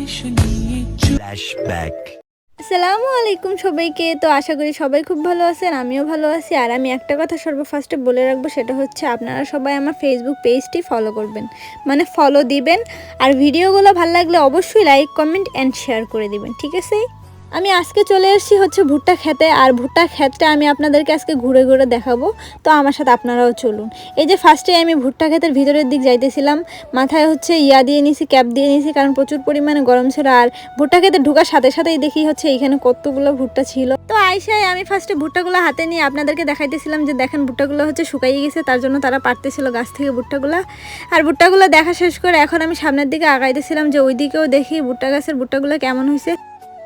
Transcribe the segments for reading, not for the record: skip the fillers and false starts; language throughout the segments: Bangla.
ফ্ল্যাশব্যাক। আসসালামু আলাইকুম সবাইকে। তো আশা করি সবাই খুব ভালো আছেন, আমিও ভালো আছি। আর আমি একটা কথা ফার্স্টে বলে রাখবো, সেটা হচ্ছে আপনারা সবাই আমার ফেসবুক পেজটি ফলো করবেন, মানে ফলো দিবেন। আর ভিডিওগুলো ভালো লাগলে অবশ্যই লাইক কমেন্ট অ্যান্ড শেয়ার করে দিবেন, ঠিক আছে? আমি আজকে চলে এসেছি হচ্ছে ভুট্টা খেতে, আর ভুট্টা ক্ষেতটা আমি আপনাদেরকে আজকে ঘুরে ঘুরে দেখাবো। তো আমার সাথে আপনারাও চলুন। এই যে ফার্স্টে আমি ভুট্টা ক্ষেতের ভিতরের দিক যাইতেছিলাম, মাথায় হচ্ছে দিয়ে নিয়েছি, ক্যাপ দিয়ে নিয়েছি, কারণ প্রচুর পরিমাণে গরম ছিল। আর ভুট্টা খেতে ঢোকার সাথে সাথেই দেখি হচ্ছে এইখানে কতগুলো ভুট্টা ছিল। তো আইসায় আমি ফার্স্টে ভুট্টাগুলো হাতে নিয়ে আপনাদেরকে দেখাইতেছিলাম যে দেখেন ভুট্টাগুলো হচ্ছে শুকাই গেছে, তার জন্য তারা পারতেছিল গাছ থেকে ভুট্টাগুলো। আর ভুট্টাগুলো দেখা শেষ করে এখন আমি সামনের দিকে আগাইতেছিলাম যে ওই দিকেও দেখি ভুট্টা গাছের ভুট্টাগুলো কেমন হয়েছে।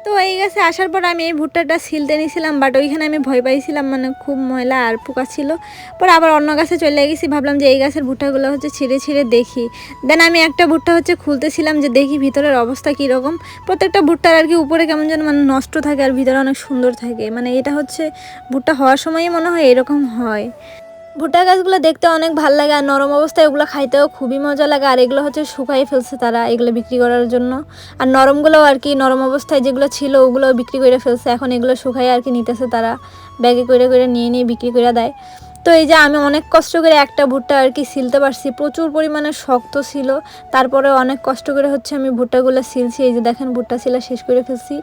তো এই গাছে আসার পর আমি এই ভুট্টাটা ছিলতে নিয়েছিলাম, বাট ওইখানে আমি ভয় পাইছিলাম, মানে খুব ময়লা আর পোকা ছিল। পরে আবার অন্য গাছে চলে গেছি, ভাবলাম যে এই গাছের ভুট্টাগুলো হচ্ছে ছিঁড়ে ছিঁড়ে দেখি। দেন আমি একটা ভুট্টা হচ্ছে খুলতেছিলাম যে দেখি ভিতরের অবস্থা কীরকম। প্রত্যেকটা ভুট্টার আর কি উপরে কেমন যেন মানে নষ্ট থাকে আর ভিতরে অনেক সুন্দর থাকে, মানে এটা হচ্ছে ভুট্টা হওয়ার সময়ই মনে হয় এরকম হয়। ভুট্টা গাছগুলো দেখতে অনেক ভালো লাগে, আর নরম অবস্থায় এগুলো খাইতেও খুবই মজা লাগে। আর এগুলো হচ্ছে শুকাই ফেলছে তারা এগুলো বিক্রি করার জন্য। আর নরমগুলোও আর কি নরম অবস্থায় যেগুলো ছিল ওগুলোও বিক্রি করে ফেলছে, এখন এগুলো শুকাই আর কি নিতেছে তারা, ব্যাগে করে করে নিয়ে নিয়ে বিক্রি করে দেয়। তো এই যে আমি অনেক কষ্ট করে একটা ভুট্টা আর কি ছিলতে পারছি, প্রচুর পরিমাণে শক্ত ছিল। তারপরে অনেক কষ্ট করে হচ্ছে আমি ভুট্টাগুলো ছিলছি। এই যে দেখেন ভুট্টা ছিলা শেষ করে ফেলছি,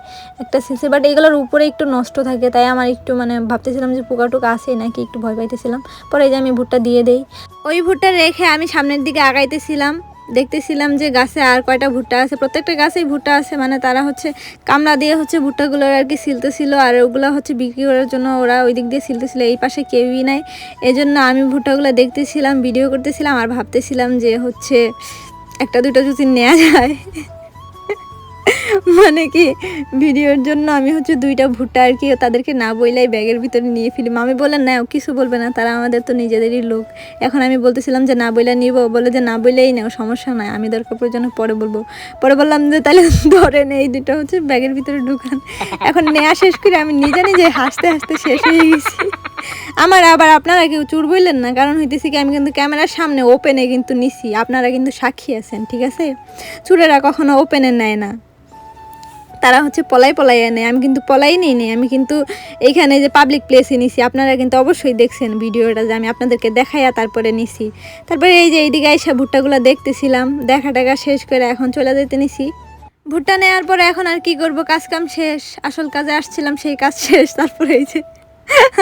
একটা ছিলছি, বাট এগুলোর উপরে একটু নষ্ট থাকে, তাই আমার একটু মানে ভাবতেছিলাম যে পোকা টোকা আছে নাকি, একটু ভয় পাইতেছিলাম। পরে এই যে আমি ভুট্টা দিয়ে দেই, ওই ভুট্টা রেখে আমি সামনের দিকে আগাইতেছিলাম, দেখতেছিলাম যে গাছে আর কয়টা ভুট্টা আছে। প্রত্যেকটা গাছেই ভুট্টা আছে, মানে তারা হচ্ছে কামড়া দিয়ে হচ্ছে ভুট্টাগুলো আর কি ছিলতেছিল, আর ওগুলো হচ্ছে বিক্রি করার জন্য ওরা ওই দিক দিয়ে ছিলতেছিল। এই পাশে কেউই নাই, এজন্য আমি ভুট্টাগুলো দেখতেছিলাম, ভিডিও করতেছিলাম, আর ভাবতেছিলাম যে হচ্ছে একটা দুটো যদি নেওয়া যায়। মানে কি ভিডিওর জন্য আমি হচ্ছে দুইটা ভুট্টা আর কি তাদেরকে না বইলাই ব্যাগের ভিতরে নিয়ে ফেলি। আমি বললেন না কিছু বলবে না, তারা আমাদের তো নিজেদেরই লোক। এখন আমি বলতেছিলাম যে না বইলা নিব, বলে যে না বইলেই নাও, সমস্যা নাই, আমি দরকার প্রয়োজনে পরে বলবো। পরে বললাম যে তাহলে ধরেন এই দুটো হচ্ছে ব্যাগের ভিতরে ঢুকান। এখন নেওয়া শেষ করে আমি নিজে নিজে হাসতে হাসতে শেষ হয়ে গেছি। আমার আবার আপনারা কেউ চুর বললেন না, কারণ হইতেছে কি আমি কিন্তু ক্যামেরার সামনে ওপেনে কিন্তু নিছি, আপনারা কিন্তু সাক্ষী আছেন, ঠিক আছে? চুরেরা কখনো ওপেনে নেয় না, তারা হচ্ছে পলাই আনে। আমি কিন্তু পলাই নেই, আমি কিন্তু এইখানে যে পাবলিক প্লেসে নিছি। আপনারা কিন্তু অবশ্যই দেখছেন ভিডিওটা যে আমি আপনাদেরকে দেখাইয়া তারপরে নিছি। তারপরে এই যে এইদিকে এসে ভুট্টাগুলো দেখতেছিলাম, দেখা টাকা শেষ করে এখন চলে যেতে নিছি। ভুট্টা নেওয়ার পরে এখন আর কি করব, কাজ কাম শেষ, আসল কাজে আসছিলাম সেই কাজ শেষ। তারপরে এই যে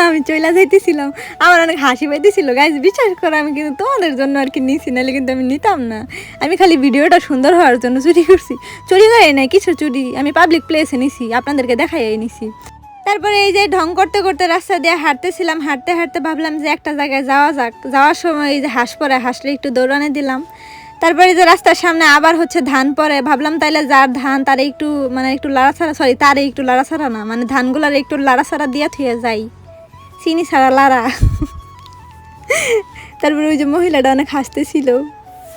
আমি চইলা যাইতেছিলাম, আমার অনেক হাসি পাইতেছিল। গাইজ বিশ্বাস করো আমি কিন্তু তোমাদের জন্য আর কি নিছি, নাহলে কিন্তু আমি নিতাম না। আমি খালি ভিডিওটা সুন্দর হওয়ার জন্য চুরি করছি, চুরি করে নাই কিছু, চুরি আমি পাবলিক প্লেসে নিছি, আপনাদেরকে দেখাই নিছি। তারপরে এই যে ঢং করতে করতে রাস্তা দিয়ে হাঁটতেছিলাম, হাঁটতে হাঁটতে ভাবলাম যে একটা জায়গায় যাওয়া যাক। যাওয়ার সময় এই যে হাঁস পরে, হাঁসলে একটু দৌড়ানে দিলাম। তারপরে যে রাস্তার সামনে আবার হচ্ছে ধান পরে, ভাবলাম তাইলে যার ধান তারে একটু মানে একটু লাড়াছাড়া, সরি তারে একটু লাড়াছাড়া না, মানে ধানগুলার একটু লাড়াছাড়া দিয়া থুয়ে যাই, চিনি ছাড়া লাড়া। তারপরে ওই যে মহিলাটা অনেক হাসতেছিল,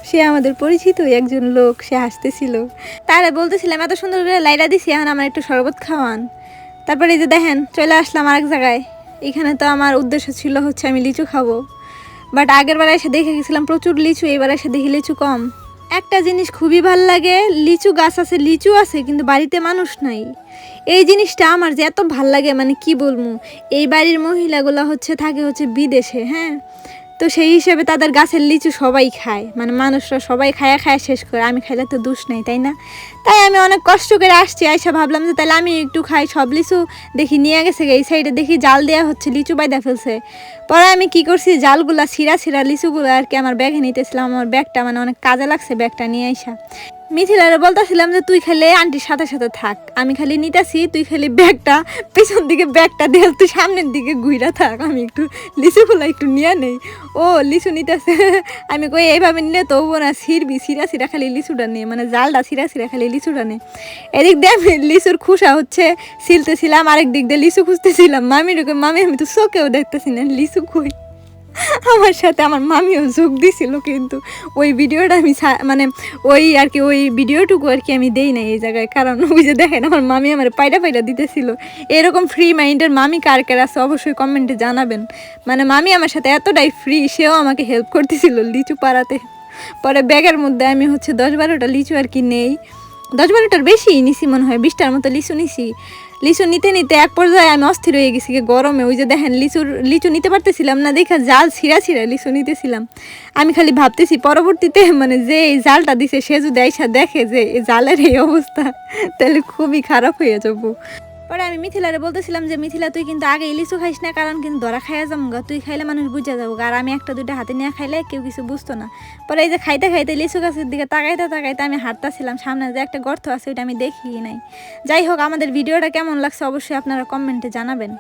সে আমাদের পরিচিত একজন লোক, সে হাসতেছিল। তারে বলতেছিলাম এত সুন্দর করে লাইটা দিছি, এখন আমার একটু শরবত খাওয়ান। তারপরে এই যে দেখেন চলে আসলাম আরেক জায়গায়। এখানে তো আমার উদ্দেশ্য ছিল হচ্ছে আমি লিচু খাবো, বাট আগের বার এসে দেখে গেছিলাম প্রচুর লিচু, এবার এসে দেখি লিচু কম। একটা জিনিস খুবই ভাল লাগে, লিচু গাছ আছে, লিচু আছে, কিন্তু বাড়িতে মানুষ নাই। এই জিনিসটা আমার যে এত ভাল লাগে, মানে কি বলবো। এই বাড়ির মহিলাগুলো হচ্ছে থাকে হচ্ছে বিদেশে, হ্যাঁ, তো সেই হিসেবে তাদের গাছের লিচু সবাই খায়, মানে মানুষরা সবাই খায়া খায়া শেষ করে, আমি খাইলে তো দোষ নেই, তাই না? তাই আমি অনেক কষ্ট করে আসছি, আইসা ভাবলাম যে তাহলে আমি একটু খাই। সব লিচু দেখি নিয়ে গেছে, এই সাইডে দেখি জাল দেওয়া হচ্ছে, লিচু বাইদা ফেলছে। পরে আমি কি করছি, জালগুলা ছিঁড়া ছিঁড়া লিচুগুলো আর কি আমার ব্যাগে নিতেছিলাম। আমার ব্যাগটা মানে অনেক কাজে লাগছে, ব্যাগটা নিয়ে আইসা মিথিলারে বলতেছিলাম যে তুই খালি আন্টির সাথে সাথে থাক, আমি খালি নিতেছি, তুই খালি ব্যাগটা পেছন দিকে ব্যাগটা দিয়ে তুই সামনের দিকে ঘুরা থাক, আমি একটু লিচুগুলো একটু নিয়ে নেই। ও লিচু নিতেছে, আমি কই এইভাবে নিলে তো না, ছিঁড়বি, ছিঁড়া ছিঁড়া খালি লিচুটা নিয়ে, মানে জালটা ছিঁড়া ছিঁড়া খালি লিচুটা নেই। এদিক দিয়ে আমি লিচুর খুশা হচ্ছে ছিলতেছিলাম, আরেক দিক দিয়ে লিচু খুঁজতেছিলাম। মামির কই মামি আমি তো চোখেও দেখতেছি না লিচু কই। আমার সাথে আমার মামিও যোগ দিছিল, কিন্তু ওই ভিডিওটা আমি মানে ওই আর কি ওই ভিডিওটুকু আর কি আমি দেই না এই জায়গায়, কারণ ওই যে দেখেন আমার মামি আমার পায়রা পায়রা দিতেছিল। এরকম ফ্রি মাইন্ডের মামি কার কার আছে অবশ্যই কমেন্টে জানাবেন। মানে মামি আমার সাথে এতটাই ফ্রি, সেও আমাকে হেল্প করতেছিল লিচু পাড়াতে। পরে ব্যাগের মধ্যে আমি হচ্ছে 10-12টা লিচু আর কি নেই, 10-12টার বেশি নিছি মনে হয়, 20টার মতো লিচু নিছি। লিচু নিতে নিতে এক পর্যায়ে আমি অস্থির হয়ে গেছি গরমে। ওই যে দেখেন লিচু নিতে পারতেছিলাম না, দেখা জাল ছিঁড়া ছিঁড়া লিচু নিতেছিলাম। আমি খালি ভাবতেছি পরবর্তীতে মানে যে এই জালটা দিছে সে যদি আইসা দেখে যে এই জালের এই অবস্থা, তাহলে খুবই খারাপ হয়ে যাবো। পরে আমি মিথিলারে বলতেছিলাম যে মিথিলা তুই কিন্তু আগে লিচু খাইস না, কারণ কিন্তু ধরা খাইয়া যাবো, তুই খাইলে মানুষ বুঝা যাবো, আর আমি একটা দুইটা হাতে নিয়ে খাইলে কেউ কিছু বুঝতো না। পরে এই যে খাইতে খাইতে লিচু গাছের দিকে তাকাইতে তাকাইতে আমি হাঁটতেছিলাম, সামনে যে একটা গর্ত আছে ওইটা আমি দেখি নাই। যাই হোক, আমাদের ভিডিওটা কেমন লাগছে অবশ্যই আপনারা কমেন্টে জানাবেন।